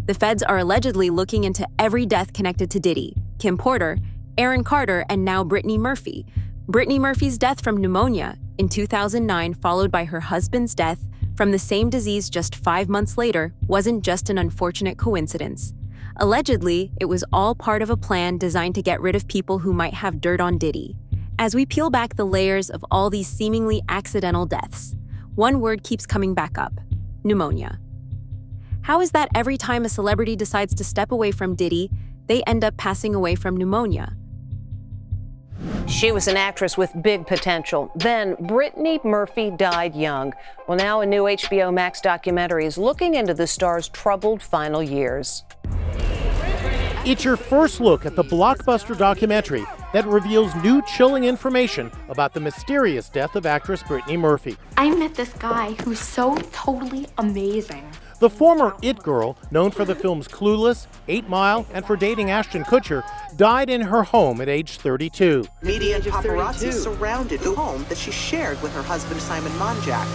The feds are allegedly looking into every death connected to Diddy, Kim Porter, Aaron Carter, and now Britney Murphy. Britney Murphy's death from pneumonia in 2009, followed by her husband's death from the same disease just 5 months later, wasn't just an unfortunate coincidence. Allegedly, it was all part of a plan designed to get rid of people who might have dirt on Diddy. As we peel back the layers of all these seemingly accidental deaths, one word keeps coming back up: pneumonia. How is that every time a celebrity decides to step away from Diddy, they end up passing away from pneumonia? She was an actress with big potential. Then Brittany Murphy died young. Well, now a new HBO Max documentary is looking into the star's troubled final years. It's your first look at the blockbuster documentary that reveals new chilling information about the mysterious death of actress Brittany Murphy. I met this guy who's so totally amazing. The former It Girl, known for the films Clueless, 8 Mile, and for dating Ashton Kutcher, died in her home at age 32. Media and paparazzi surrounded the home that she shared with her husband, Simon Monjack.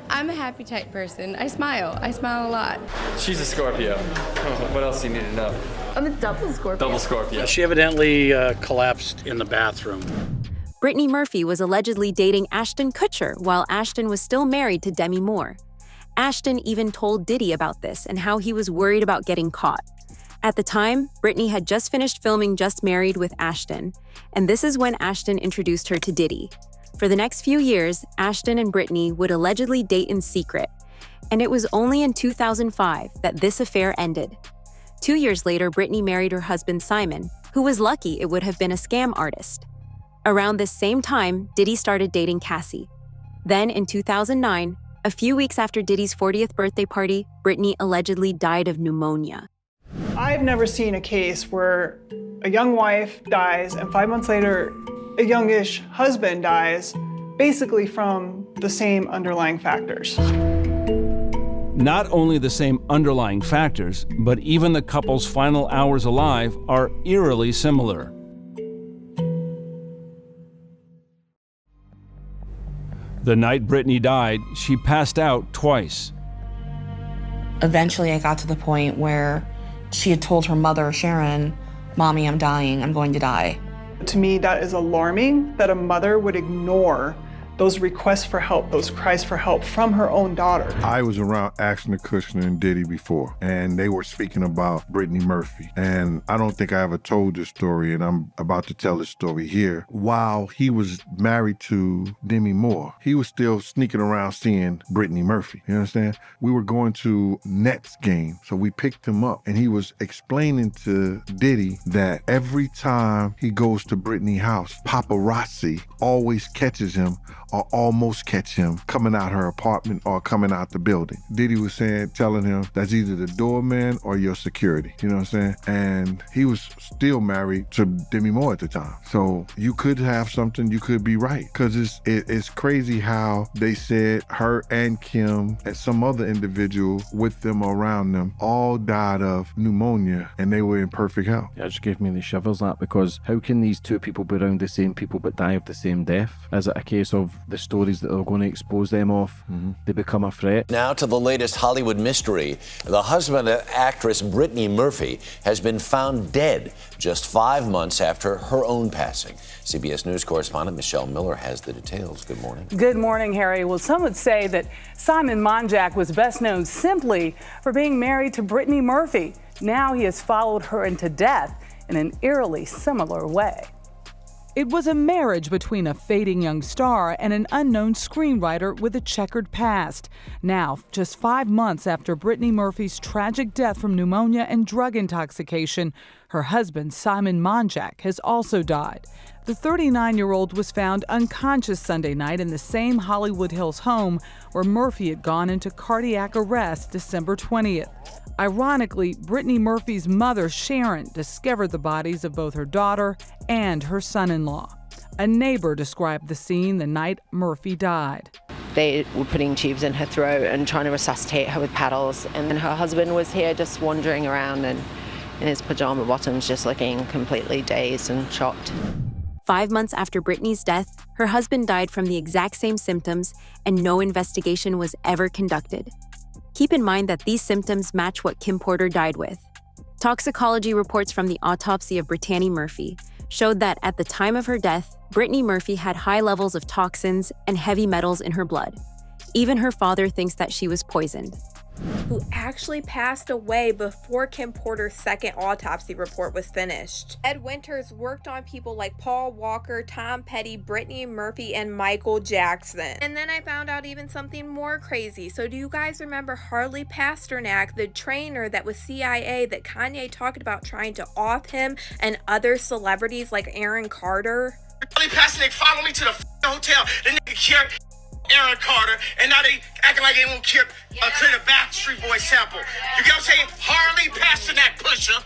I'm a happy type person. I smile a lot. She's a Scorpio. What else do you need to know? I'm a double Scorpio. Double Scorpio. She evidently collapsed in the bathroom. Brittany Murphy was allegedly dating Ashton Kutcher while Ashton was still married to Demi Moore. Ashton even told Diddy about this and how he was worried about getting caught. At the time, Brittany had just finished filming Just Married with Ashton, and this is when Ashton introduced her to Diddy. For the next few years, Ashton and Brittany would allegedly date in secret, and it was only in 2005 that this affair ended. 2 years later, Brittany married her husband Simon, who was lucky it would have been a scam artist. Around this same time, Diddy started dating Cassie. Then in 2009, a few weeks after Diddy's 40th birthday party, Brittany allegedly died of pneumonia. I've never seen a case where a young wife dies and 5 months later, a youngish husband dies, basically from the same underlying factors. Not only the same underlying factors, but even the couple's final hours alive are eerily similar. The night Brittany died, she passed out twice. Eventually, I got to the point where she had told her mother, Sharon, "Mommy, I'm dying, I'm going to die." To me, that is alarming that a mother would ignore those requests for help, those cries for help from her own daughter. I was around Ashton Kutcher and Diddy before, and they were speaking about Brittany Murphy. And I don't think I ever told this story, and I'm about to tell this story here. While he was married to Demi Moore, he was still sneaking around seeing Brittany Murphy. You understand? We were going to Nets game, so we picked him up, and he was explaining to Diddy that every time he goes to Brittany's house, paparazzi always catches him or almost catch him coming out her apartment or coming out the building. Diddy was telling him that's either the doorman or your security. You know what I'm saying? And he was still married to Demi Moore at the time. So you could have something, you could be right. Because it's crazy how they said her and Kim and some other individual with them or around them all died of pneumonia and they were in perfect health. It just gave me the shivers, that, because how can these two people be around the same people but die of the same death? Is it a case of the stories that are going to expose them of, they become a threat? Now to the latest Hollywood mystery. The husband of actress Brittany Murphy has been found dead just 5 months after her own passing. CBS News correspondent Michelle Miller has the details. Good morning. Good morning, Harry. Well, some would say that Simon Monjack was best known simply for being married to Brittany Murphy. Now he has followed her into death in an eerily similar way. It was a marriage between a fading young star and an unknown screenwriter with a checkered past. Now, just 5 months after Brittany Murphy's tragic death from pneumonia and drug intoxication, her husband, Simon Monjack, has also died. The 39-year-old was found unconscious Sunday night in the same Hollywood Hills home where Murphy had gone into cardiac arrest December 20th. Ironically, Brittany Murphy's mother, Sharon, discovered the bodies of both her daughter and her son-in-law. A neighbor described the scene the night Murphy died. They were putting tubes in her throat and trying to resuscitate her with paddles, and then her husband was here just wandering around and in his pajama bottoms, just looking completely dazed and shocked. 5 months after Brittany's death, her husband died from the exact same symptoms, and no investigation was ever conducted. Keep in mind that these symptoms match what Kim Porter died with. Toxicology reports from the autopsy of Brittany Murphy showed that at the time of her death, Brittany Murphy had high levels of toxins and heavy metals in her blood. Even her father thinks that she was poisoned. Who actually passed away before Kim Porter's second autopsy report was finished. Ed Winters worked on people like Paul Walker, Tom Petty, Brittany Murphy, and Michael Jackson. And then I found out even something more crazy. So do you guys remember Harley Pasternak, the trainer that was CIA that Kanye talked about trying to off him and other celebrities like Aaron Carter? Harley Pasternak followed me to the hotel. The nigga carried Aaron Carter, and now they acting like they won't clear the Backstreet Boys sample. You get what I'm saying? Harley Pasternak, Pusha,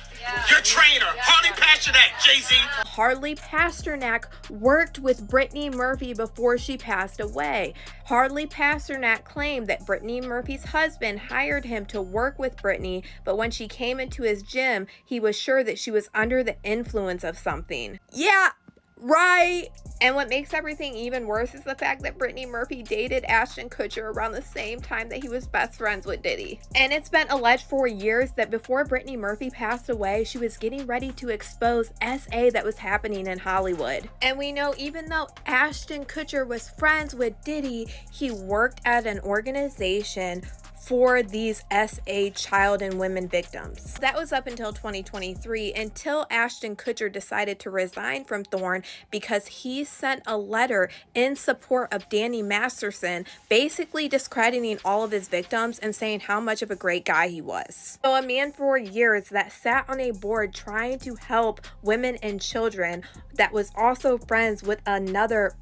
your trainer. Harley Pasternak, Jay-Z. Harley Pasternak worked with Brittany Murphy before she passed away. Harley Pasternak claimed that Brittany Murphy's husband hired him to work with Brittany, but when she came into his gym, he was sure that she was under the influence of something. Yeah, right. And what makes everything even worse is the fact that Brittany Murphy dated Ashton Kutcher around the same time that he was best friends with Diddy. And it's been alleged for years that before Brittany Murphy passed away, she was getting ready to expose SA that was happening in Hollywood. And we know even though Ashton Kutcher was friends with Diddy, he worked at an organization for these SA child and women victims. That was up until 2023, until Ashton Kutcher decided to resign from Thorne because he sent a letter in support of Danny Masterson, basically discrediting all of his victims and saying how much of a great guy he was. So a man for years that sat on a board trying to help women and children, that was also friends with another,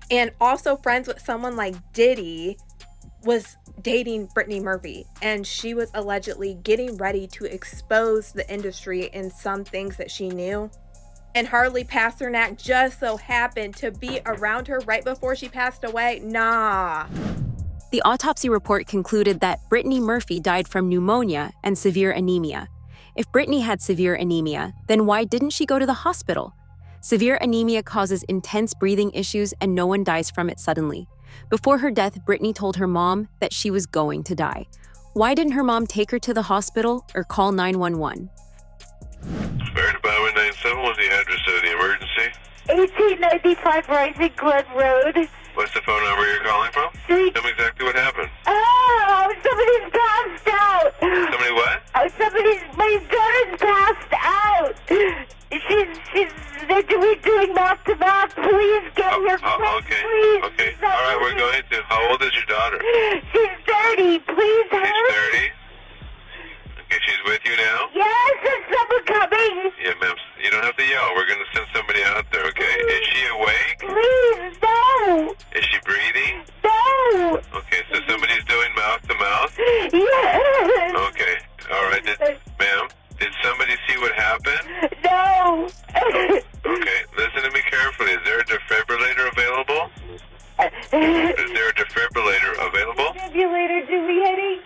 and also friends with someone like Diddy, was dating Brittany Murphy, and she was allegedly getting ready to expose the industry in some things that she knew. And Harley Pasternak just so happened to be around her right before she passed away. Nah. The autopsy report concluded that Brittany Murphy died from pneumonia and severe anemia. If Brittany had severe anemia, then why didn't she go to the hospital? Severe anemia causes intense breathing issues and no one dies from it suddenly. Before her death, Brittany told her mom that she was going to die. Why didn't her mom take her to the hospital or call 911? Fire Department 97, what's the address of the emergency? 1895 Rising Glen Road. What's the phone number you're calling from? Tell me exactly what happened. Oh, somebody's passed out. Somebody what? My daughter's passed out. We're doing mouth to mouth. Please get here quick, please. Okay. All right, we're going to. How old is your daughter? She's 30. Please hurry. She's 30? Okay, she's with you now? Yes, there's someone coming. Yeah, ma'am. You don't have to yell. We're going to send somebody out there, okay? Is she awake? Please, no. Is she breathing? No. Okay, so somebody's doing mouth to mouth? Yes. Okay. All right. Ma'am, did somebody see what happened? No. Okay, listen to me carefully. Is there a defibrillator available? Is there a defibrillator available? Defibrillator, do we, honey?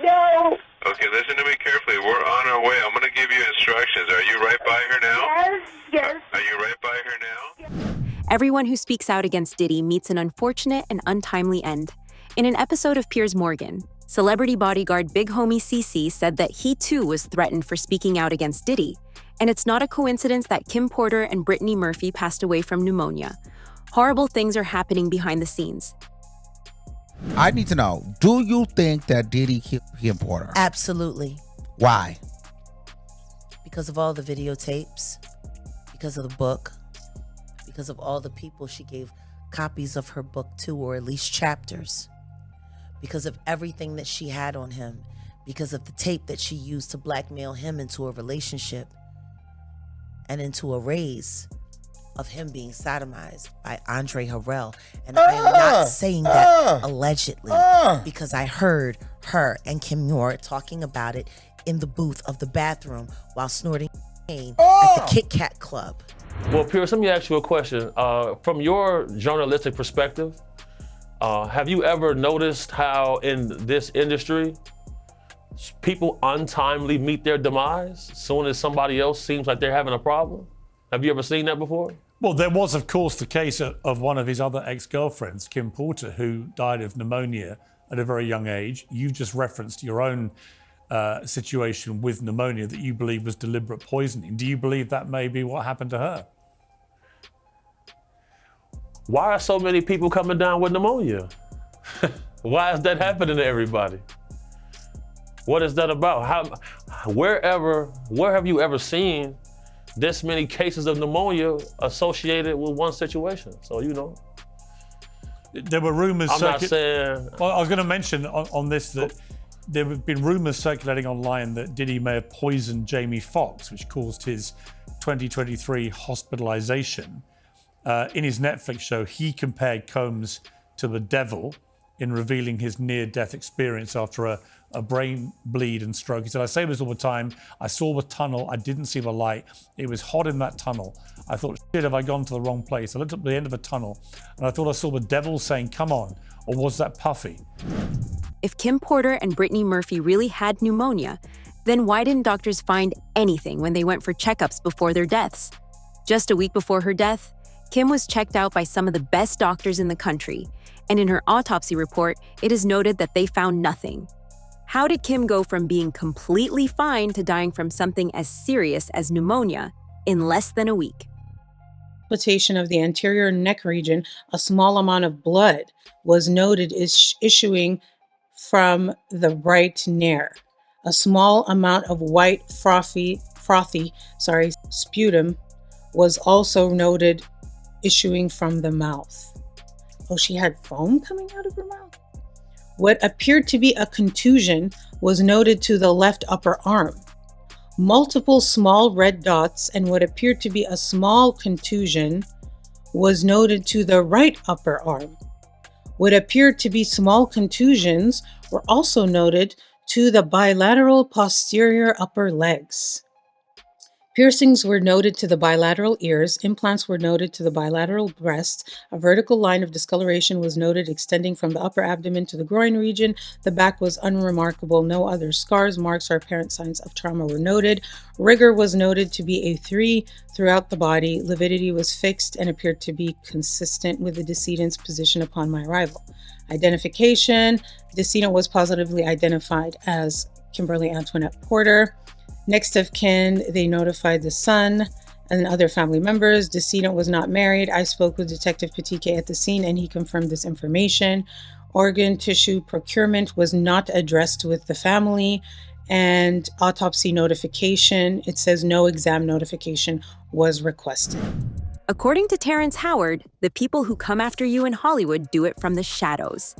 No. Okay, listen to me carefully. We're on our way. I'm going to give you instructions. Are you right by her now? Yes. Are you right by her now? Everyone who speaks out against Diddy meets an unfortunate and untimely end. In an episode of Piers Morgan, celebrity bodyguard Big Homie CC said that he too was threatened for speaking out against Diddy. And it's not a coincidence that Kim Porter and Brittany Murphy passed away from pneumonia. Horrible things are happening behind the scenes. I need to know, do you think that Diddy killed Kim Porter? Absolutely. Why? Because of all the videotapes, because of the book, because of all the people she gave copies of her book to, or at least chapters, because of everything that she had on him, because of the tape that she used to blackmail him into a relationship and into a raise of him being sodomized by Andre Harrell. And I am not saying that allegedly, because I heard her and Kim Muir talking about it in the booth of the bathroom while snorting at the Kit Kat Club. Well, Pierce, let me ask you a question. From your journalistic perspective, have you ever noticed how in this industry, people untimely meet their demise as soon as somebody else seems like they're having a problem? Have you ever seen that before? Well, there was, of course, the case of one of his other ex-girlfriends, Kim Porter, who died of pneumonia at a very young age. You've just referenced your own situation with pneumonia that you believe was deliberate poisoning. Do you believe that may be what happened to her? Why are so many people coming down with pneumonia? Why is that happening to everybody? What is that about? Where have you ever seen this many cases of pneumonia associated with one situation? So, you know. There were rumors. I'm not saying. Well, I was going to mention on this that there have been rumors circulating online that Diddy may have poisoned Jamie Foxx, which caused his 2023 hospitalization. In his Netflix show, he compared Combs to the devil in revealing his near-death experience after a brain bleed and stroke. He said, I say this all the time. I saw the tunnel. I didn't see the light. It was hot in that tunnel. I thought, shit, have I gone to the wrong place? I looked up the end of the tunnel and I thought I saw the devil saying, come on. Or was that Puffy? If Kim Porter and Britney Murphy really had pneumonia, then why didn't doctors find anything when they went for checkups before their deaths? Just a week before her death, Kim was checked out by some of the best doctors in the country, and in her autopsy report, it is noted that they found nothing. How did Kim go from being completely fine to dying from something as serious as pneumonia in less than a week? Of the anterior neck region, a small amount of blood was noted issuing from the right nair. A small amount of white frothy sputum was also noted issuing from the mouth. Oh, she had foam coming out of her mouth? What appeared to be a contusion was noted to the left upper arm. Multiple small red dots and what appeared to be a small contusion was noted to the right upper arm. What appeared to be small contusions were also noted to the bilateral posterior upper legs. Piercings were noted to the bilateral ears, implants were noted to the bilateral breasts, a vertical line of discoloration was noted extending from the upper abdomen to the groin region, the back was unremarkable, no other scars, marks, or apparent signs of trauma were noted. Rigor was noted to be a 3 throughout the body, lividity was fixed and appeared to be consistent with the decedent's position upon my arrival. Identification, decedent was positively identified as Kimberly Antoinette Porter. Next of kin, they notified the son and other family members. Decedent was not married. I spoke with Detective Patike at the scene and he confirmed this information. Organ tissue procurement was not addressed with the family, and autopsy notification, it says no exam notification was requested. According to Terrence Howard, the people who come after you in Hollywood do it from the shadows.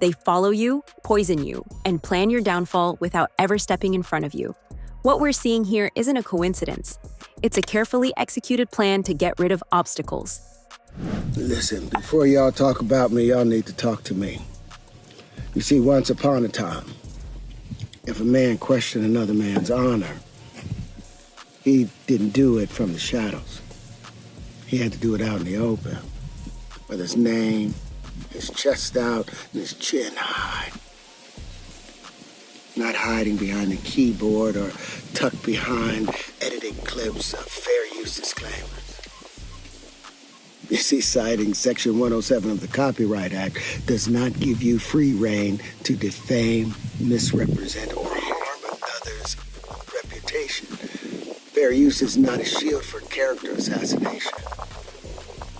They follow you, poison you, and plan your downfall without ever stepping in front of you. What we're seeing here isn't a coincidence. It's a carefully executed plan to get rid of obstacles. Listen, before y'all talk about me, y'all need to talk to me. You see, once upon a time, if a man questioned another man's honor, he didn't do it from the shadows. He had to do it out in the open, with his name, his chest out, and his chin high. Not hiding behind a keyboard or tucked behind editing clips of fair use disclaimers. You see, citing Section 107 of the Copyright Act does not give you free rein to defame, misrepresent, or harm others' reputation. Fair use is not a shield for character assassination.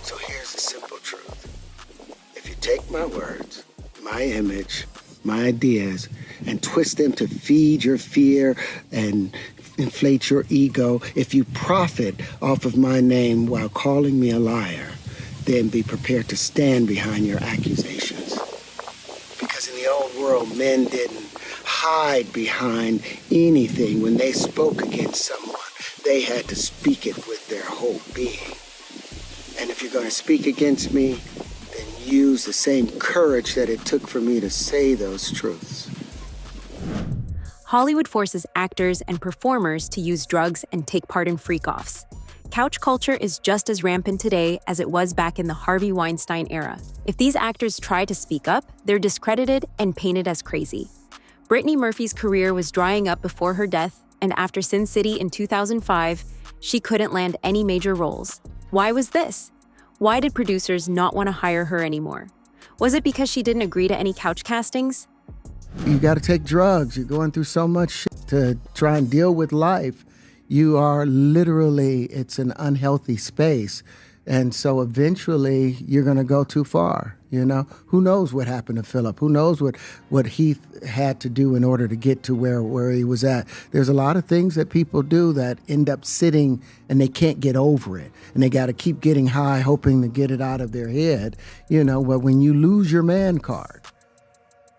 So here's the simple truth. If you take my words, my image, my ideas, and twist them to feed your fear and inflate your ego, if you profit off of my name while calling me a liar, then be prepared to stand behind your accusations. Because in the old world, men didn't hide behind anything. When they spoke against someone, they had to speak it with their whole being. And if you're going to speak against me, then use the same courage that it took for me to say those truths. Hollywood forces actors and performers to use drugs and take part in freak-offs. Couch culture is just as rampant today as it was back in the Harvey Weinstein era. If these actors try to speak up, they're discredited and painted as crazy. Britney Murphy's career was drying up before her death, and after Sin City in 2005, she couldn't land any major roles. Why was this? Why did producers not want to hire her anymore? Was it because she didn't agree to any couch castings? You got to take drugs. You're going through so much shit to try and deal with life. You are literally, it's an unhealthy space. And so eventually you're going to go too far, you know? Who knows what happened to Philip? Who knows what he had to do in order to get to where he was at? There's a lot of things that people do that end up sitting and they can't get over it. And they got to keep getting high, hoping to get it out of their head, you know? But when you lose your man card,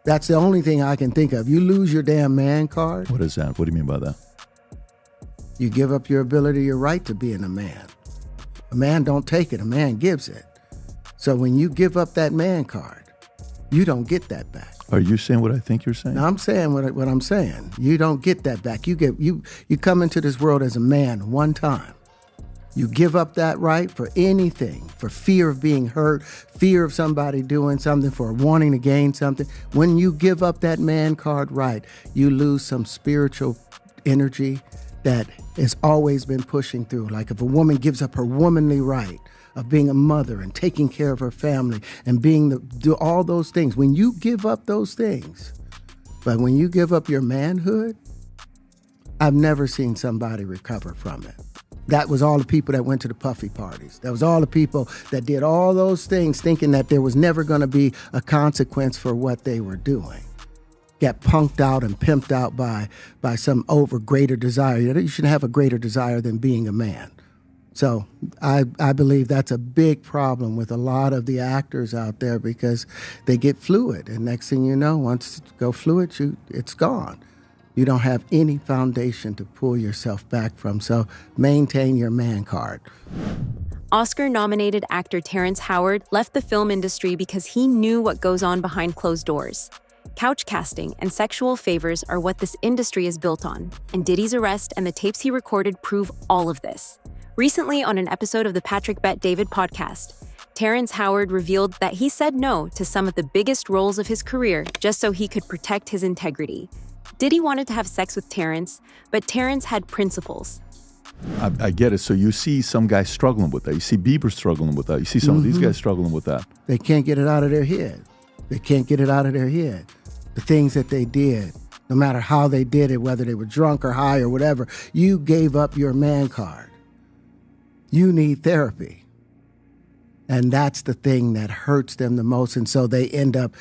that's the only thing I can think of. You lose your damn man card. What is that? What do you mean by that? You give up your ability, your right to being a man. A man don't take it, a man gives it. So when you give up that man card, you don't get that back. Are you saying what I think you're saying? No, I'm saying what I'm saying. You don't get that back. You come into this world as a man one time. You give up that right for anything, for fear of being hurt, fear of somebody doing something, for wanting to gain something. When you give up that man card right, you lose some spiritual energy that has always been pushing through. Like if a woman gives up her womanly right of being a mother and taking care of her family and do all those things, when you give up those things, but when you give up your manhood, I've never seen somebody recover from it. That was all the people that went to the puffy parties. That was all the people that did all those things thinking that there was never going to be a consequence for what they were doing. Got punked out and pimped out by some greater desire. You shouldn't have a greater desire than being a man. So I believe that's a big problem with a lot of the actors out there because they get fluid. And next thing you know, once you go fluid, it's gone. You don't have any foundation to pull yourself back from. So maintain your man card. Oscar-nominated actor Terrence Howard left the film industry because he knew what goes on behind closed doors. Couch casting and sexual favors are what this industry is built on, and Diddy's arrest and the tapes he recorded prove all of this. Recently, on an episode of the Patrick Bet-David podcast, Terrence Howard revealed that he said no to some of the biggest roles of his career just so he could protect his integrity. Diddy wanted to have sex with Terrence, but Terrence had principles. I get it. So you see some guys struggling with that. You see Bieber struggling with that. You see some of these guys struggling with that. They can't get it out of their head. They can't get it out of their head. The things that they did, no matter how they did it, whether they were drunk or high or whatever, you gave up your man card. You need therapy. And that's the thing that hurts them the most. And so they end up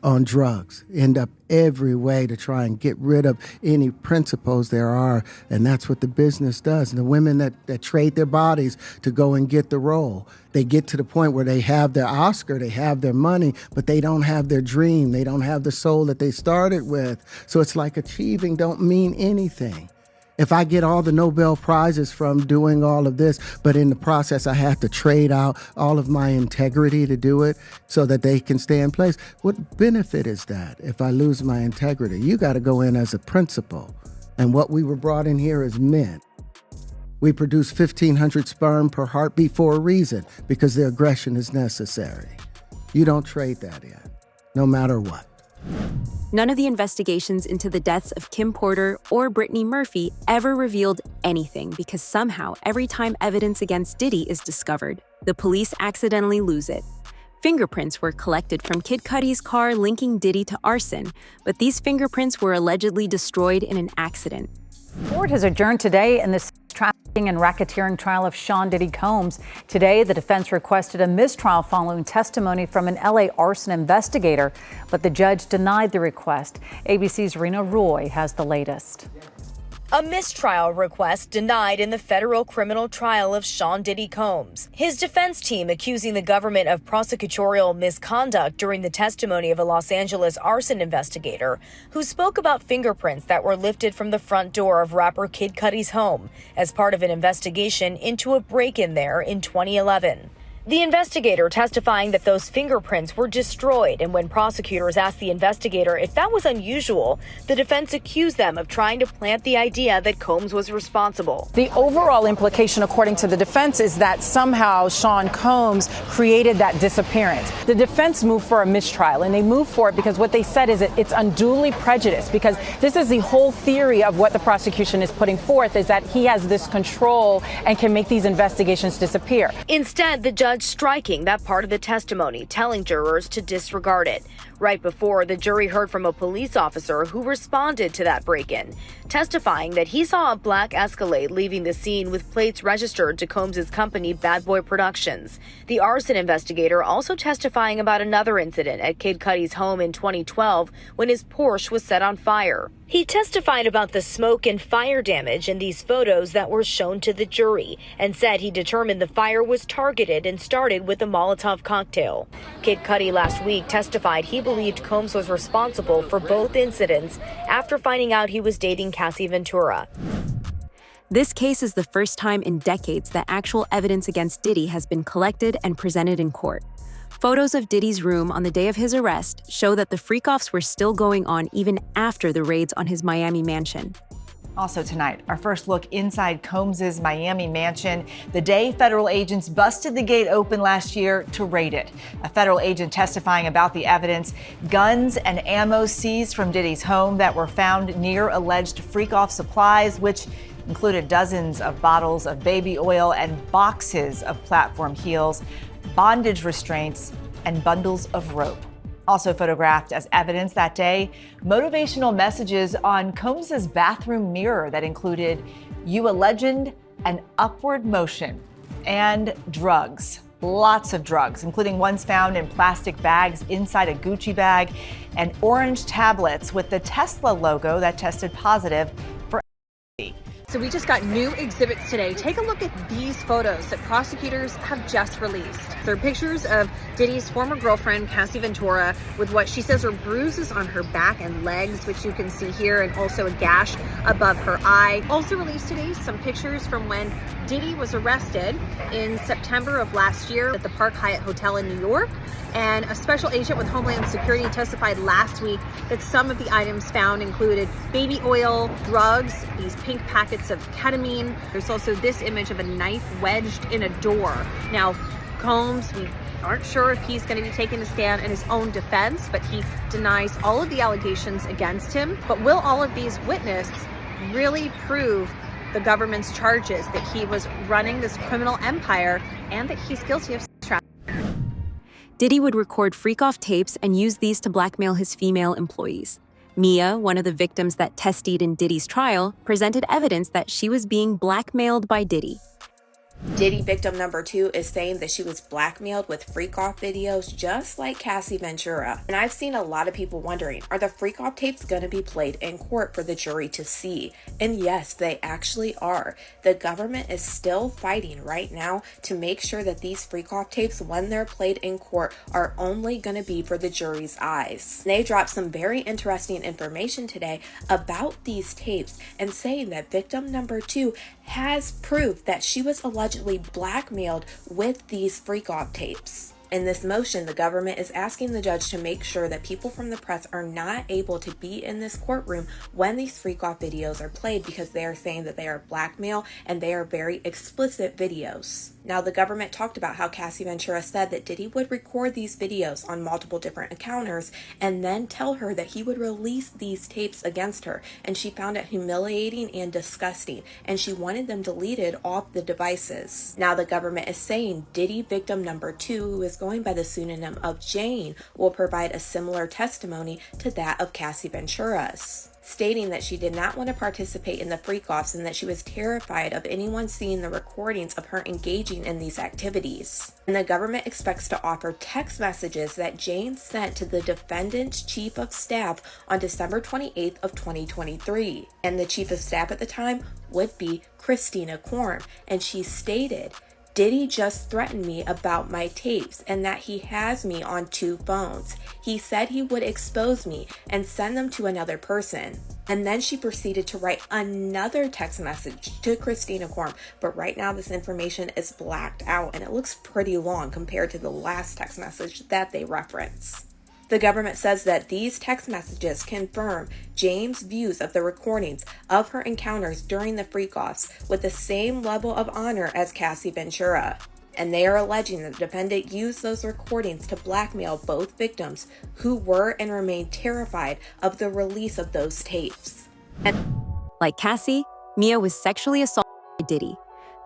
on drugs, end up every way to try and get rid of any principles there are. And that's what the business does. And the women that trade their bodies to go and get the role, they get to the point where they have their Oscar, they have their money, but they don't have their dream. They don't have the soul that they started with. So it's like achieving don't mean anything. If I get all the Nobel Prizes from doing all of this, but in the process I have to trade out all of my integrity to do it so that they can stay in place, what benefit is that if I lose my integrity? You got to go in as a principal. And what we were brought in here as men. We produce 1,500 sperm per heartbeat for a reason, because the aggression is necessary. You don't trade that in, no matter what. None of the investigations into the deaths of Kim Porter or Britney Murphy ever revealed anything because somehow every time evidence against Diddy is discovered, the police accidentally lose it. Fingerprints were collected from Kid Cudi's car linking Diddy to arson, but these fingerprints were allegedly destroyed in an accident. Court has adjourned today in the trafficking and racketeering trial of Sean Diddy Combs. Today, the defense requested a mistrial following testimony from an LA arson investigator, but the judge denied the request. ABC's Rena Roy has the latest. A mistrial request denied in the federal criminal trial of Sean Diddy Combs. His defense team accusing the government of prosecutorial misconduct during the testimony of a Los Angeles arson investigator who spoke about fingerprints that were lifted from the front door of rapper Kid Cudi's home as part of an investigation into a break-in there in 2011. The investigator testifying that those fingerprints were destroyed, and when prosecutors asked the investigator if that was unusual, the defense accused them of trying to plant the idea that Combs was responsible. The overall implication, according to the defense, is that somehow Sean Combs created that disappearance. The defense moved for a mistrial, and they moved for it because what they said is it's unduly prejudiced, because this is the whole theory of what the prosecution is putting forth, is that he has this control and can make these investigations disappear. Instead, the judge judge striking that part of the testimony, telling jurors to disregard it. Right before, the jury heard from a police officer who responded to that break-in, testifying that he saw a black Escalade leaving the scene with plates registered to Combs' company Bad Boy Productions. The arson investigator also testifying about another incident at Kid Cudi's home in 2012 when his Porsche was set on fire. He testified about the smoke and fire damage in these photos that were shown to the jury and said he determined the fire was targeted and started with a Molotov cocktail. Kid Cudi last week testified he believed Combs was responsible for both incidents after finding out he was dating Cassie Ventura. This case is the first time in decades that actual evidence against Diddy has been collected and presented in court. Photos of Diddy's room on the day of his arrest show that the Freakoffs were still going on even after the raids on his Miami mansion. Also tonight, our first look inside Combs' Miami mansion, the day federal agents busted the gate open last year to raid it. A federal agent testifying about the evidence, guns and ammo seized from Diddy's home that were found near alleged Freakoff supplies, which included dozens of bottles of baby oil and boxes of platform heels, bondage restraints, and bundles of rope. Also photographed as evidence that day, motivational messages on Combs' bathroom mirror that included "You a legend" and "Upward motion," and drugs. Lots of drugs, including ones found in plastic bags inside a Gucci bag, and orange tablets with the Tesla logo that tested positive for LSD. So we just got new exhibits today. Take a look at these photos that prosecutors have just released. They're pictures of Diddy's former girlfriend, Cassie Ventura, with what she says are bruises on her back and legs, which you can see here, and also a gash above her eye. Also released today, some pictures from when Diddy was arrested in September of last year at the Park Hyatt Hotel in New York. And a special agent with Homeland Security testified last week that some of the items found included baby oil, drugs, these pink packets of ketamine. There's also this image of a knife wedged in a door. Now, Combs, we aren't sure if he's going to be taking a stand in his own defense, but he denies all of the allegations against him. But will all of these witnesses really prove the government's charges that he was running this criminal empire and that he's guilty of sex trafficking? Diddy would record Freakoff tapes and use these to blackmail his female employees. Mia, one of the victims that testified in Diddy's trial, presented evidence that she was being blackmailed by Diddy. Diddy victim number 2 is saying that she was blackmailed with Freakoff videos just like Cassie Ventura. And I've seen a lot of people wondering, are the Freakoff tapes going to be played in court for the jury to see? And yes, they actually are. The government is still fighting right now to make sure that these Freakoff tapes, when they're played in court, are only going to be for the jury's eyes. They dropped some very interesting information today about these tapes and saying that victim number 2 has proof that she was allegedly blackmailed with these Freakoff tapes. In this motion, the government is asking the judge to make sure that people from the press are not able to be in this courtroom when these Freakoff videos are played, because they are saying that they are blackmail and they are very explicit videos. Now, the government talked about how Cassie Ventura said that Diddy would record these videos on multiple different encounters and then tell her that he would release these tapes against her, and she found it humiliating and disgusting, and she wanted them deleted off the devices. Now, the government is saying Diddy victim number 2, who is going by the pseudonym of Jane, will provide a similar testimony to that of Cassie Ventura's, stating that she did not want to participate in the Freakoffs and that she was terrified of anyone seeing the recordings of her engaging in these activities. And the government expects to offer text messages that Jane sent to the defendant's chief of staff on December 28th of 2023. And the chief of staff at the time would be Christina Korm, and she stated, "Diddy just threatened me about my tapes and that he has me on 2 phones. He said he would expose me and send them to another person." And then she proceeded to write another text message to Christina Korm, but right now this information is blacked out and it looks pretty long compared to the last text message that they reference. The government says that these text messages confirm James' views of the recordings of her encounters during the Freakoffs with the same level of honor as Cassie Ventura. And they are alleging that the defendant used those recordings to blackmail both victims, who were and remain terrified of the release of those tapes. Like Cassie, Mia was sexually assaulted by Diddy.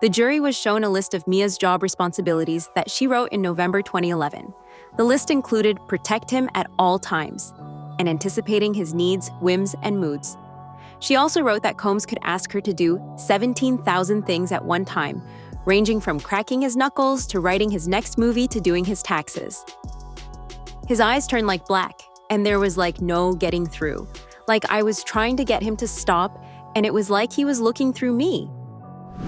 The jury was shown a list of Mia's job responsibilities that she wrote in November 2011. The list included protect him at all times and anticipating his needs, whims, and moods. She also wrote that Combs could ask her to do 17,000 things at one time, ranging from cracking his knuckles to writing his next movie to doing his taxes. His eyes turned like black, and there was like no getting through. Like I was trying to get him to stop, and it was like he was looking through me.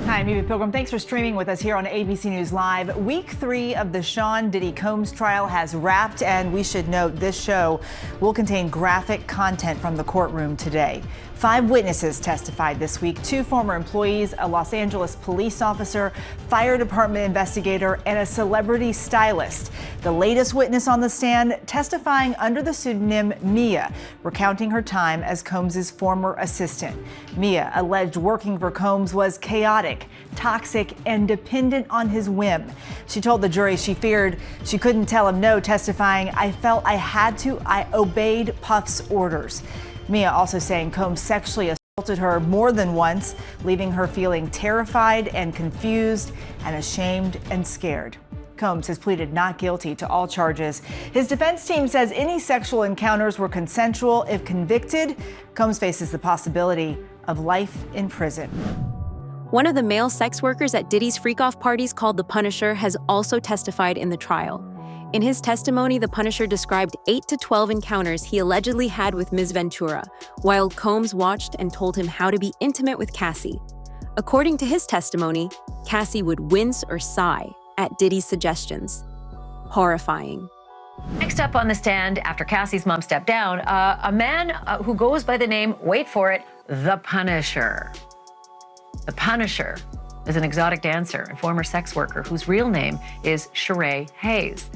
Hi, I'm Eva Pilgrim. Thanks for streaming with us here on ABC News Live. Week 3 of the Sean Diddy Combs trial has wrapped, and we should note this show will contain graphic content from the courtroom today. 5 witnesses testified this week, 2 former employees, a Los Angeles police officer, fire department investigator, and a celebrity stylist. The latest witness on the stand testifying under the pseudonym Mia, recounting her time as Combs' former assistant. Mia alleged working for Combs was chaotic, toxic, and dependent on his whim. She told the jury she feared she couldn't tell him no, testifying, "I felt I had to. I obeyed Puff's orders." Mia also saying Combs sexually assaulted her more than once, leaving her feeling terrified and confused and ashamed and scared. Combs has pleaded not guilty to all charges. His defense team says any sexual encounters were consensual. If convicted, Combs faces the possibility of life in prison. One of the male sex workers at Diddy's Freakoff parties called the Punisher has also testified in the trial. In his testimony, the Punisher described 8 to 12 encounters he allegedly had with Ms. Ventura, while Combs watched and told him how to be intimate with Cassie. According to his testimony, Cassie would wince or sigh at Diddy's suggestions. Horrifying. Next up on the stand, after Cassie's mom stepped down, a man who goes by the name, wait for it, the Punisher. The Punisher is an exotic dancer and former sex worker whose real name is Sheree Hayes.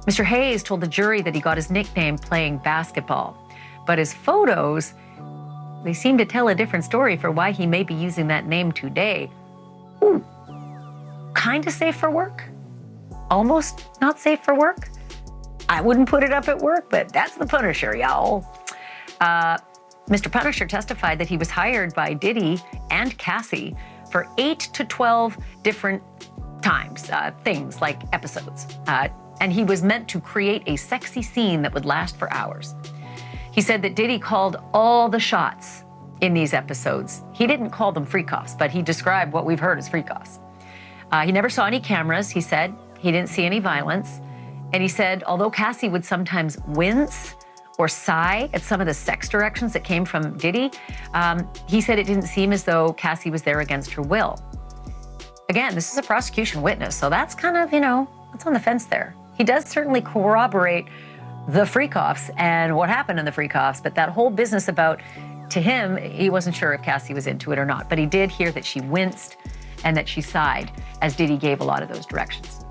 Mr. Hayes told the jury that he got his nickname playing basketball, but his photos, they seem to tell a different story for why he may be using that name today. Ooh, kind of safe for work, almost not safe for work. I wouldn't put it up at work, but that's the Punisher, y'all. Mr. Punisher testified that he was hired by Diddy and Cassie for 8 to 12 different times, things like episodes. And he was meant to create a sexy scene that would last for hours. He said that Diddy called all the shots in these episodes. He didn't call them freakoffs, but he described what we've heard as freakoffs. He never saw any cameras, he said. He didn't see any violence. And he said, although Cassie would sometimes wince or sigh at some of the sex directions that came from Diddy, he said it didn't seem as though Cassie was there against her will. Again, this is a prosecution witness, so that's kind of, that's on the fence there. He does certainly corroborate the freakoffs and what happened in the freakoffs, but that whole business about, to him, he wasn't sure if Cassie was into it or not, but he did hear that she winced and that she sighed as Diddy gave a lot of those directions.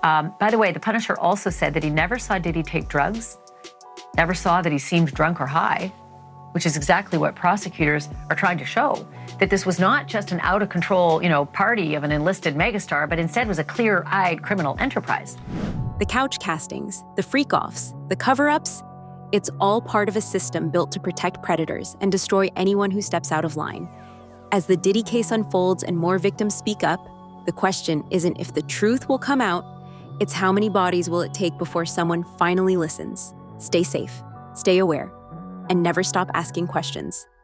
By the way, the Punisher also said that he never saw Diddy take drugs, never saw that he seemed drunk or high, which is exactly what prosecutors are trying to show, that this was not just an out-of-control, party of an enlisted megastar, but instead was a clear-eyed criminal enterprise. The couch castings, the freak-offs, the cover-ups, it's all part of a system built to protect predators and destroy anyone who steps out of line. As the Diddy case unfolds and more victims speak up, the question isn't if the truth will come out, it's how many bodies will it take before someone finally listens. Stay safe, stay aware, and never stop asking questions.